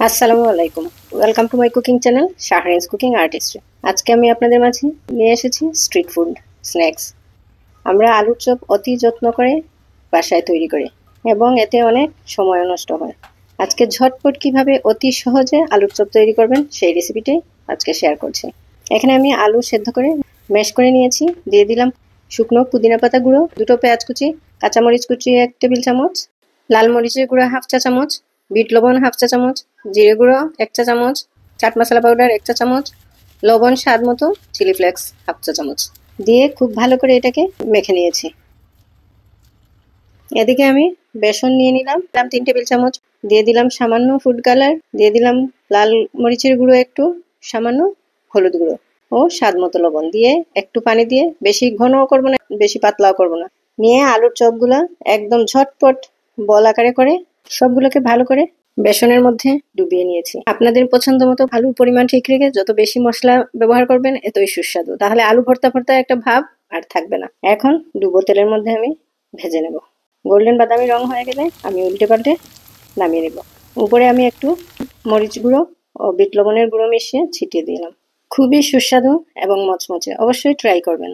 আসসালামু আলাইকুম। Welcome to my cooking channel Shahrin's cooking artistry. আজকে আমি আপনাদের মাঝে নিয়ে এসেছি স্ট্রিট ফুড স্ন্যাক্স। আমরা আলুর চপ অতি যত্ন করে বাসায় তৈরি করি এবং এতে অনেক সময় নষ্ট হয়। আজকে ঝটপট কিভাবে অতি সহজে আলুর চপ তৈরি করবেন সেই রেসিপিটাই আজকে শেয়ার করছি। এখানে আমি আলু সেদ্ধ করে ম্যাশ করে নিয়েছি। দিয়ে দিলাম শুকনো পুদিনা পাতা গুঁড়ো, দুটো পেঁয়াজ কুচি, কাঁচামরিচ কুচি 1 টেবিল চামচ, লাল মরিচের গুঁড়ো 1/2 চা চামচ, বিট লবণ 1/2 চা চামচ, জিরে গুঁড়ো 1 চা চামচ, চাট মশলা পাউডার 1 চা চামচ, লবণ স্বাদ মতো, চিলি ফ্লেক্স 1/2 চা চামচ দিয়ে খুব ভালো করে এটাকে মেখে নিয়েছি। এদিকে আমি বেসন নিয়ে নিলাম 3 টেবিল চামচ, দিয়ে দিলাম সামান্য ফুড কালার, দিয়ে দিলাম লাল মরিচের গুঁড়ো একটু, সামান্য হলুদ গুঁড়ো ও স্বাদ মতো লবণ দিয়ে একটু পানি দিয়ে, বেশি ঘনও করবো না বেশি পাতলাও করবো না, নিয়ে আলুর চপগুলা একদম ঝটপট বল আকারে করে সবগুলোকে ভালো করে বেসনের মধ্যে ডুবিয়ে নিয়েছি। আপনাদের পছন্দ মতো আলুর পরিমাণ ঠিক রেখে যত বেশি মশলা ব্যবহার করবেন এতই সুস্বাদু, তাহলে আলু ভর্তা ভর্তা একটা ভাব আর থাকবে না। এখন ডুবো তেলের মধ্যে আমি ভেজে নেব। গোল্ডেন বাদামি রং হয়ে গেলে আমি উল্টে পাল্টে নামিয়ে নেব। উপরে আমি একটু মরিচ গুঁড়ো ও বিট লবণের গুঁড়ো মিশিয়ে ছিটিয়ে দিলাম। খুবই সুস্বাদু এবং মচমচে, অবশ্যই ট্রাই করবেন।